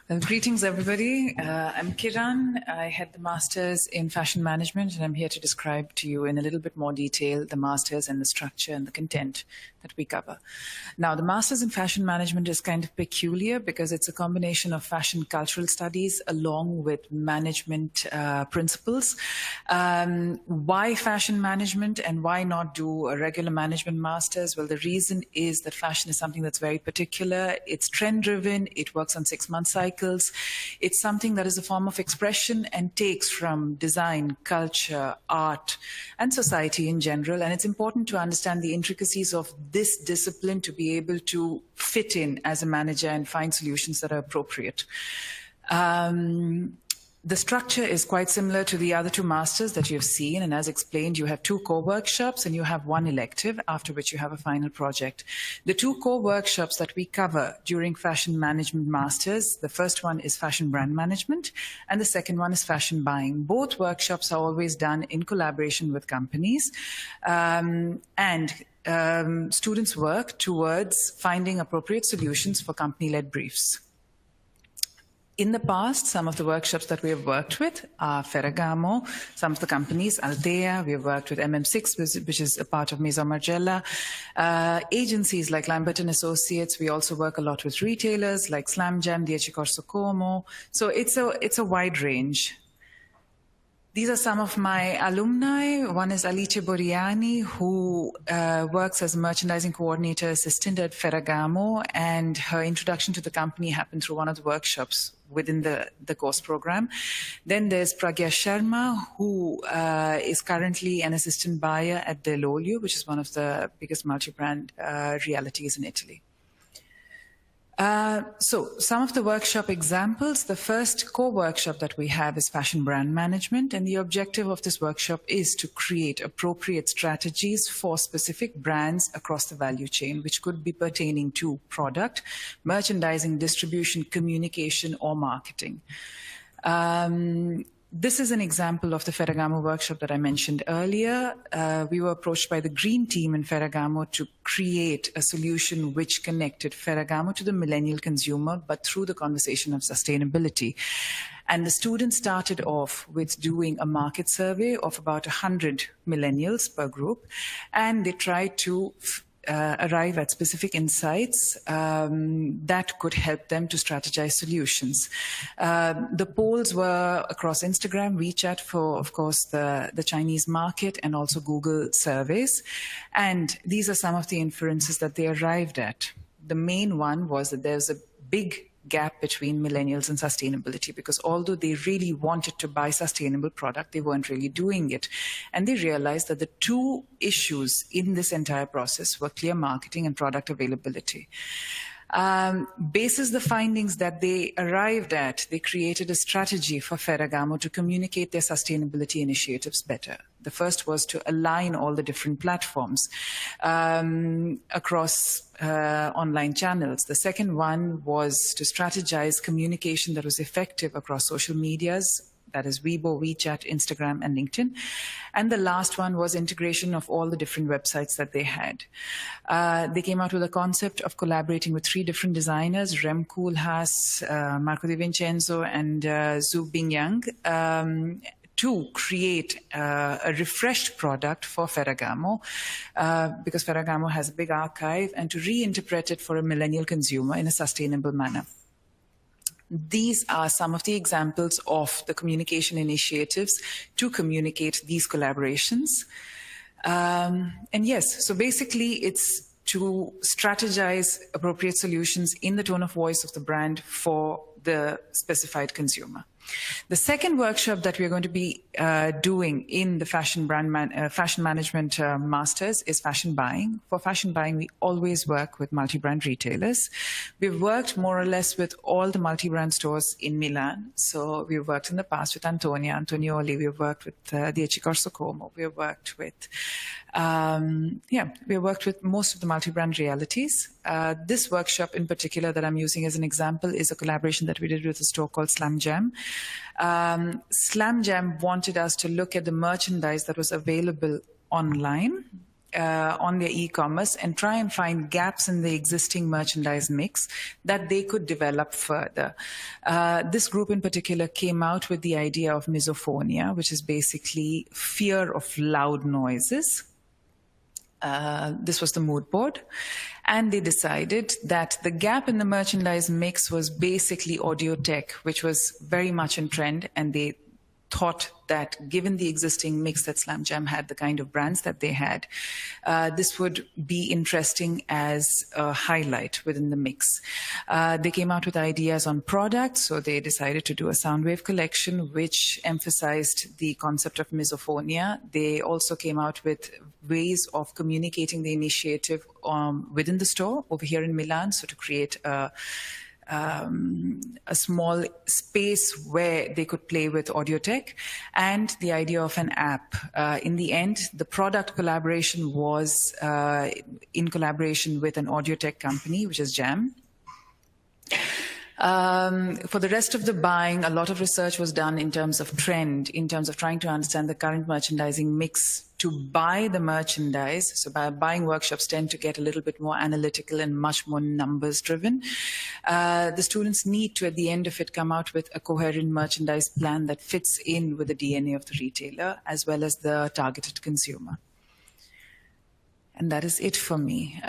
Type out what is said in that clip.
Well, greetings, everybody. I'm Kiran. I had the Masters in Fashion Management, and I'm here to describe to you in a little bit more detail the Masters and the structure and the content that we cover. Now, the Masters in Fashion Management is kind of peculiar because it's a combination of fashion cultural studies along with management principles. Why fashion management and why not do a regular management Masters? Well, the reason is that fashion is something that's very particular. It's trend-driven. It works on 6-month cycles. It's something that is a form of expression and takes from design, culture, art, and society in general. And it's important to understand the intricacies of this discipline to be able to fit in as a manager and find solutions that are appropriate. The structure is quite similar to the other two masters that you've seen, and as explained, you have 2 core workshops and you have 1 elective, after which you have a final project. The 2 core workshops that we cover during Fashion Management Masters, the first one is Fashion Brand Management, and the second one is Fashion Buying. Both workshops are always done in collaboration with companies, students work towards finding appropriate solutions for company-led briefs. In the past, some of the workshops that we have worked with are Ferragamo, some of the companies, Altea, we have worked with MM6, which is a part of Maison Margiela, agencies like Lambert & Associates. We also work a lot with retailers like Slam Jam, 10 Corso Como. So it's a wide range. These are some of my alumni. One is Alice Boriani, who works as a merchandising coordinator assistant at Ferragamo, and her introduction to the company happened through one of the workshops within the course program. Then there's Pragya Sharma, who is currently an assistant buyer at Delolio, which is one of the biggest multi-brand realities in Italy. So some of the workshop examples. The first core workshop that we have is Fashion Brand Management, and the objective of this workshop is to create appropriate strategies for specific brands across the value chain, which could be pertaining to product, merchandising, distribution, communication, or marketing. This is an example of the Ferragamo workshop that I mentioned earlier. We were approached by the green team in Ferragamo to create a solution which connected Ferragamo to the millennial consumer, but through the conversation of sustainability. And the students started off with doing a market survey of about 100 millennials per group, and they tried to arrive at specific insights that could help them to strategize solutions. The polls were across Instagram, WeChat for, of course, the Chinese market, and also Google surveys. And these are some of the inferences that they arrived at. The main one was that there's a big gap between millennials and sustainability, because although they really wanted to buy sustainable product, they weren't really doing it. And they realized that the 2 issues in this entire process were clear marketing and product availability. Basis the findings that they arrived at, they created a strategy for Ferragamo to communicate their sustainability initiatives better. The first was to align all the different platforms across online channels. The second one was to strategize communication that was effective across social medias, that is Weibo, WeChat, Instagram, and LinkedIn. And the last one was integration of all the different websites that they had. They came out with a concept of collaborating with 3 different designers, Rem Koolhaas, Marco Di Vincenzo, and Zhu Bingyang, to create a refreshed product for Ferragamo, because Ferragamo has a big archive, and to reinterpret it for a millennial consumer in a sustainable manner. These are some of the examples of the communication initiatives to communicate these collaborations. And yes, so basically it's to strategize appropriate solutions in the tone of voice of the brand for the specified consumer. The second workshop that we're going to be doing in the Fashion Management Masters is Fashion Buying. For Fashion Buying, we always work with multi-brand retailers. We've worked more or less with all the multi-brand stores in Milan. So we've worked in the past with Antonioli, we've worked with 10 Corso Como, we've worked with we've worked with most of the multi-brand realities. This workshop in particular that I'm using as an example is a collaboration that we did with a store called Slam Jam. Slam Jam wanted us to look at the merchandise that was available online on their e-commerce and try and find gaps in the existing merchandise mix that they could develop further. This group in particular came out with the idea of misophonia, which is basically fear of loud noises. This was the mood board. And they decided that the gap in the merchandise mix was basically audio tech, which was very much in trend, and they thought that given the existing mix that Slam Jam had, the kind of brands that they had, this would be interesting as a highlight within the mix. They came out with ideas on products, so they decided to do a soundwave collection which emphasized the concept of misophonia. They also came out with ways of communicating the initiative within the store over here in Milan, so to create a small space where they could play with audio tech, and the idea of an app. In the end, the product collaboration was in collaboration with an audio tech company, which is Jam. For the rest of the buying, a lot of research was done in terms of trend, in terms of trying to understand the current merchandising mix to buy the merchandise. So buying workshops tend to get a little bit more analytical and much more numbers driven. The students need to, at the end of it, come out with a coherent merchandise plan that fits in with the DNA of the retailer as well as the targeted consumer. And that is it for me.